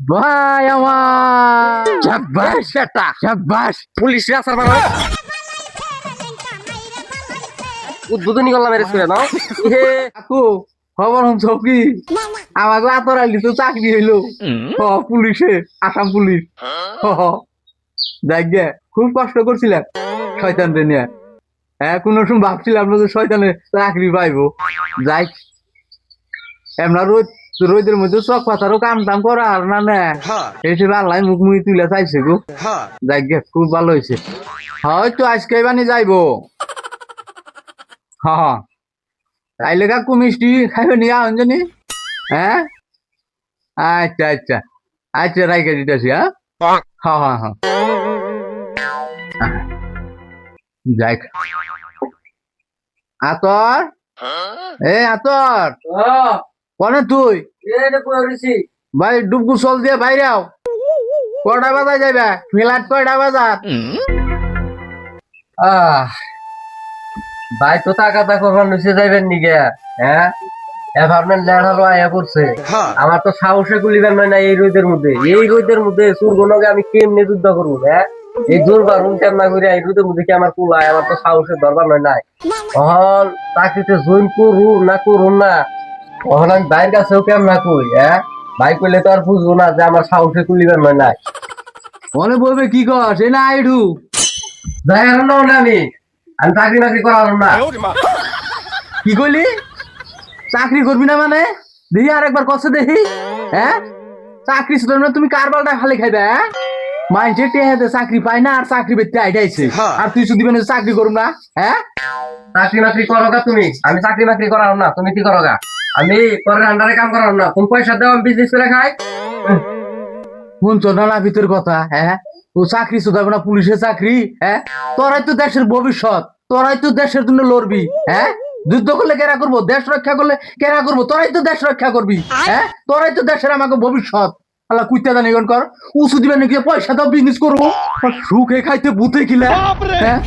ভাই আমার শাবাশ বেটা শাবাশ পুলিশ রাসার বাবা উদ্বোধনী করলাম এর স্কুলে নাও এ কাকু খবর হচ্ছে কি আমাকে আতরাইলি তো চাকরি হইলো পুলিশে আসাম পুলিশ দেখ গে খুব কষ্ট করছিলাম শয়তানরে নিয়ে হ্যাঁ কোনো সময় ভাবছিলাম না যে শয়তানে চাকরি পাইবো যাই এমনা রোদের মধ্যে চক পাতারও কাম টাম করা আর না না হিসেবে আল্লাহ মুখ মুখি তুলে চাইছে গো যাই গে খুব ভালো হয়েছে হয়তো আজকে বানি যাইবো হ্যাঁ তাইলে কাকু মিষ্টি খাইবে নিয়ে আনজনি হ্যাঁ আচ্ছা আচ্ছা আচ্ছা রাইখে দিতেছি হ্যাঁ হ্যাঁ হ্যাঁ হ্যাঁ যাই আতর এ আতর কনে তুই ভাই ডুবকু চল দিয়ে বাইরে আও কটা বাজায় যাইবা ফ্লাইট কয়টা বাজার ভাই তো টাকা করবার নিচে যাইবেন নিগে হ্যাঁ এভারমেন্ট ল্যান্ড হলো আয়া করছে আমার তো সাহসে গুলিবেন না এই রোদের মধ্যে সুরগণকে আমি কেমনে যুদ্ধ করবো হ্যাঁ এই জোরবার রুম কেমনা করে এই রোদের মধ্যে কি আমার কুলায় আমার তো সাহসের দরবার নয় নাই অহন চাকরিতে জয়েন করুন না অহন আমি ভাইয়ের কাছেও কেমনা কই হ্যাঁ ভাই কইলে তো আর বুঝবো না যে আমার সাহসে কুলিবেন নয় নাই মনে বলবে কি কর সে না আইডু যাই আর না আমি চাকরি বাকরি করার না কি কইলি চাকরি করবি না মানে দেখি আর একবার কষ্ট দেখি হ্যাঁ চাকরি ছিল না তুমি কার বালটা খালি খাইবে হ্যাঁ মাইন্ডে টেহাতে চাকরি পায় না আর চাকরি পেতে আইডাইছে আর তুই শুধু মানে চাকরি করুম না হ্যাঁ চাকরি বাকরি করো গা তুমি আমি চাকরি বাকরি করার না তুমি কি করো গা আমি পরের আন্ডারে কাম করার না কোন পয়সা দাও আমি বিজনেস করে খাই কোন চোর না ভিতর কথা হ্যাঁ ও চাকরি শুধাবে না পুলিশের চাকরি হ্যাঁ তোরাই তো দেশের ভবিষ্যৎ তোরাই তো দেশের জন্য লড়বি হ্যাঁ যুদ্ধ করলে কেরা করবো দেশ রক্ষা করলে কেরা করবো তোরাই তো দেশ রক্ষা করবি হ্যাঁ তোরাই তো দেশের আমাকে ভবিষ্যৎ আল্লাহ কুইতে জানি কর উঁচু দিবেন নাকি পয়সা দাও বিজনেস করবো সুখে খাইতে ভূতে কিলা হ্যাঁ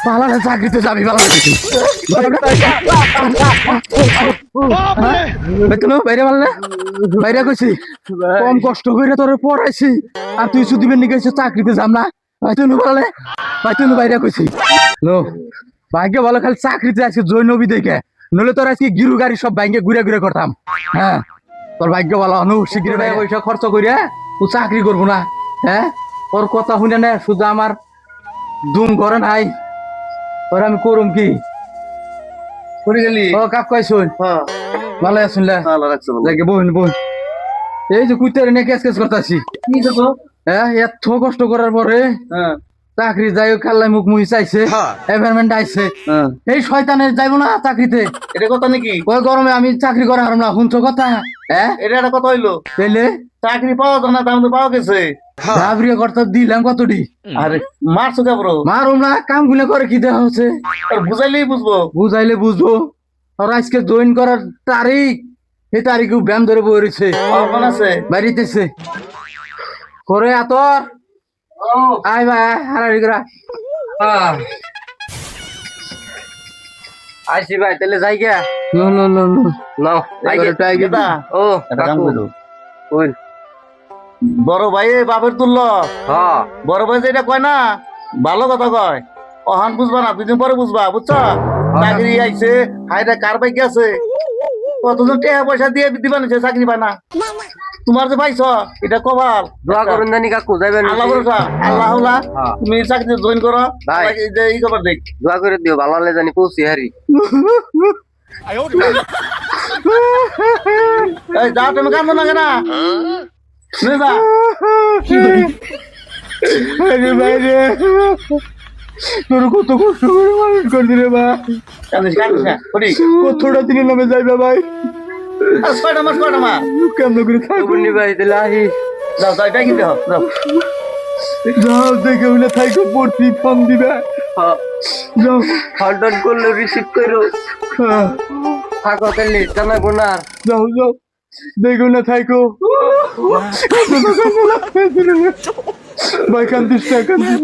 পালালে চাকরিতে যাবি বাইরে মারলে বাইরে কইছি কম কষ্ট করে তোরে পড়াইছি আর তুই শুধু নিয়ে গেছিস চাকরিতে যাম না তুই বাইরে কইছি নো ভাগ্য ভালো খালি চাকরিতে আজকে জৈনবী দেখে নইলে তোর আজকে গিরু গাড়ি সব ব্যাংকে ঘুরে করতাম হ্যাঁ তোর ভাগ্য ভালো নু শিগগির ভাই পয়সা খরচ করিয়া ও চাকরি করবো না হ্যাঁ ওর কথা শুনে না শুধু আমার দুম করে নাই ওরা আমি করুম কি করে গেলি ও কাপ কই শুন ভালো আছুন লাগে বহিন এই যে কুইতে রে কেস করতাছি কি তো হ্যাঁ এত কষ্ট করার পরে চাকরি যাই কাল্লাই মুখ মুহি চাইছে এভারমেন্ট আইছে এই শয়তানের যাইবো না চাকরিতে এটা কথা নাকি ওই গরমে আমি চাকরি করা হারাম না শুনছো কথা হ্যাঁ এটা একটা কথা হইলো তাইলে চাকরি পাওয়া তো না দাম তো পাওয়া গেছে চাকরি করতে দিলাম কতটি আরে মারছো কে বড় মারুম না কাম গুলো করে কি দেওয়া হচ্ছে বুঝাইলে বুঝবো আর আজকে জয়েন করার তারিখ এই তারিখে ব্যায়াম ধরে বই রয়েছে বাড়িতেছে করে আতর আয় ভাই হারারি করা আইসি ভাই তাহলে যাই গিয়া বড় ভাই বাপের তুলল বড় ভাই যেটা কয় না ভালো কথা কয় অহান বুঝবা না দুদিন পরে বুঝবা বুঝছো চাকরি আইছে হাইটা কার বাইক আছে কতজন টাকা পয়সা দিয়ে দিবা নিছে চাকরি পায় না তোমার যে পাইছ এটা কপাল দোয়া করুন জানি কাকু যাইবেন আল্লাহ ভরসা আল্লাহ তুমি চাকরি জয়েন করো এই খবর দেখ দোয়া করে দিও ভালো হলে জানি পৌঁছি হারি এই যা তুমি কান্দো না কেন তোর কত কষ্ট করে মানুষ করছি রে ভাই কতটা দিনের নামে যাইবে ভাই কেমন করে থাকবি ভাই তাহলে আহি যাও যাও এটা কিনতে হোক যাও দেখে হইলে থাইকো পড়তি ফোন দিবে যাও হল্ডন করলে রিসিভ করো থাকো তাহলে জানা বোনার যাও দেখো না থাইকো ভাই কান্দিস না কান্দিস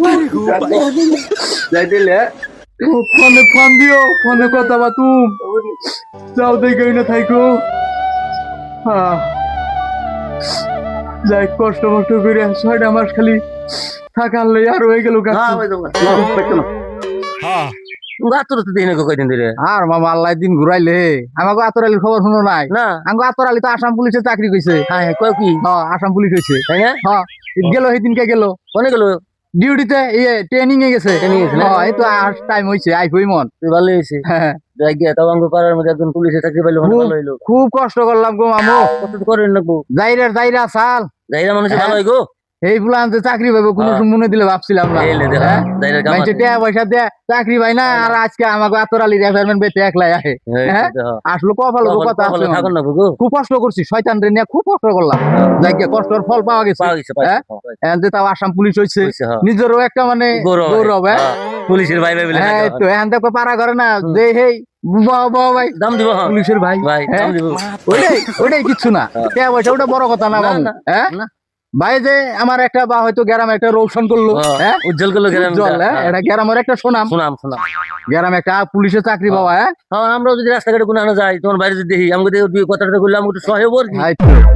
যাই দিলে ফোনে ফোন দিও ফোনে কথা বাতুম যাও দেখে না থাইকো যাই কষ্ট মষ্ট করে 6টা মাস খালি থাকার লই আর হয়ে গেল গাতর তো দিনে কয়দিন ধরে আর মামা আল্লাহ দিন ঘুরাইলে আমাকে আতরালির খবর শুনো নাই না আমাকে আতরালি তো আসাম পুলিশে চাকরি কইছে হ্যাঁ কয় কি আসাম পুলিশ হয়েছে তাই না হ্যাঁ গেল সেদিনকে গেল কোনে গেল ডিউটিতে ট্রেনিং এ গেছে এই তো টাইম হইছে আইফই মন ভালো হয়েছে যাই গিয়া তাও আঙ্গ পাড়ার মধ্যে একজন পুলিশে চাকরি পাইলো ভালো হইলো খুব কষ্ট করলাম গো মামু কত করেন না গো যাইরা সাল যাইরা মানুষ ভালো হয় গো এই বুলান যে চাকরি পাবো কোনো মনে দিলে ভাবছিলাম না টাকা পয়সা দিয়ে চাকরি পাই না আর আজকে আমাকে আতরালির অ্যাসাইনমেন্ট পেতে একলাই আহে আসলে কপাল কথা আছে খুব কষ্ট করছি শয়তান রে নিয়ে খুব কষ্ট করলাম যাই কষ্টের ফল পাওয়া গেছে তাও আসাম পুলিশ হয়েছে নিজেরও একটা মানে গৌরব পুলিশের ভাই ভাই বলে তো এখন দেখো পারা করে না যে হেই ভাই দাম দিব পুলিশের ভাই ওইটাই কিচ্ছু না টাকা পয়সা ওটা বড় কথা না বাবু হ্যাঁ ভাই যে আমার একটা বা হয়তো গ্রামে একটা রোশন করলো উজ্জ্বল করলো এটা গ্রামের একটা সুনাম গ্রামে একটা পুলিশের চাকরি পাওয়া আমরা যদি রাস্তাঘাটে কোনো আনা যাই তোমার বাইরে যদি দেখি আমাকে কথাটা করলে আমাকে সহায় বল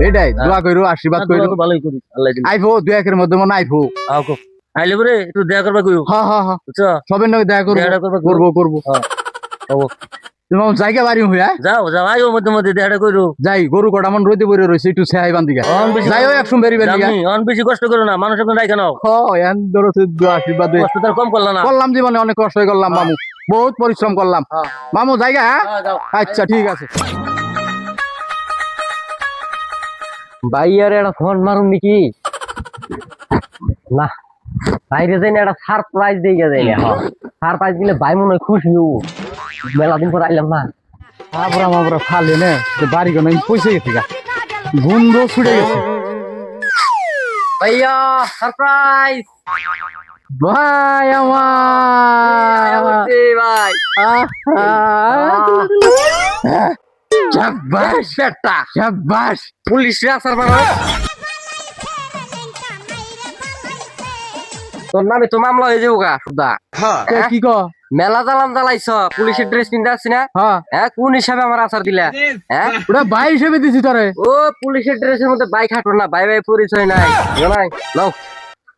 এটাই দোয়া করো আশীর্বাদ করো ভালোই করি আল্লাহ আইফো 2-1 মধ্যে মনে আইফো আইলে বলে একটু দেখা করবা কইও হ্যাঁ বুঝছো সবের নাকি দেখা করবো জায়গা বাড়ি হইয়া যাও আইও মধ্যে মধ্যে দেখা করো যাই গরু কটা মন রইতে পড়ে রইছে একটু সেহাই বান্দিগা যাইও একশো বেরি বেশি কষ্ট করো না মানুষ এখন রাখে নাও ধরো আশীর্বাদ কম করলাম না করলাম জীবনে অনেক কষ্ট করলাম মামু বহুত পরিশ্রম করলাম মামু জায়গা আচ্ছা ঠিক আছে ভাইয়ার একটা ফোন মারুন নাকি না বাইরে যাই না একটা সারপ্রাইজ দিয়ে যাই না সারপ্রাইজ দিলে ভাই মনে হয় খুশি হবো মেলা দিন পর আইলাম না আমরা ফালে না বাড়ি গো পয়সা গেছে গা গন্ধ ছুটে গেছে ভাইয়া সারপ্রাইজ ভাই আমার ভাই শাবাশ বেটা শাবাশ পুলিশের আসার বাবা তোর নামে তো মামলা হয়ে যাবো গা সুদা কি ক মেলা জ্বালাইছ পুলিশের ড্রেস কিনতে আসছি না হ্যাঁ কোন হিসাবে আমার আচার দিলা হ্যাঁ ওটা ভাই হিসেবে দিছি তোরে ও পুলিশের ড্রেসের মধ্যে বাইক হাঁটো না ভাই পরিচয় নাই জানাই নাও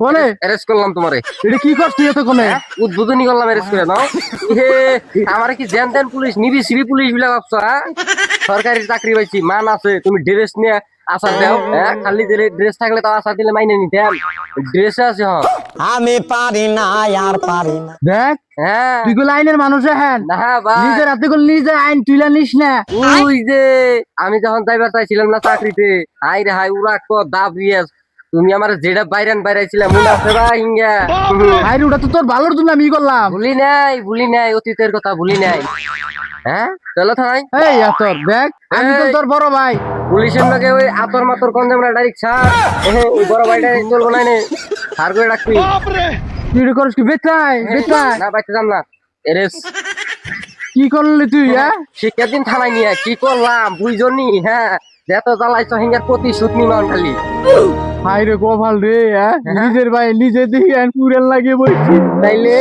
কোনে অ্যারেস্ট করলাম তোমারে এটা কি করছিস এত কোনে উদ্বোধনী করলাম অ্যারেস্ট করে নাও আমার কি জ্যান ত্যান পুলিশ নিবি সিবি পুলিশ বিলা ভাবছো হ্যাঁ সরকারি চাকরি পাইছি মান আছে তুমি ড্রেস নিয়ে আসার দাও হ্যাঁ খালি দিলে ড্রেস থাকলে তো আসার দিলে মাইনে নিতাম ড্রেস আছে হ্যাঁ আমি পারি না আর পারি না দেখ হ্যাঁ তুই গুলো আইনের মানুষ হ্যাঁ নিজের হাতে গুলো নিজে আইন তুইলা নিস না ওই যে আমি যখন যাইবার চাইছিলাম না চাকরিতে হাই রে হাই উড়া দাব রিয়াজ তুমি আমার যেটা বাইরাইছিলাম মনে আছে বা হিঙ্গা আরে ওটা তো তোর ভালোর জন্য আমি করলাম ভুলি নাই অতীতের কথা ভুলি নাই হ্যাঁ চলো থাই এই আতর দেখ আমি তো তোর বড় ভাই পুলিশের লগে ওই আতর মাতর কোন আমরা ডাইরেক্ট ছাড় ওই বড় ভাইটা চলবো না নে ছাড় করে রাখবি তুই করিস কি বেটাই না বাইতে যাম না এরেস কি করলি তুই হ্যাঁ শিক্ষার দিন থানায় নিয়ে কি করলাম বুঝনি হ্যাঁ যত জ্বালাইছ হিঙ্গার প্রতিশোধ নিমান খালি হাই রে গোপাল রে নিজের ভাই নিজে দেখি পুরেন লাগে বলছি তাইলে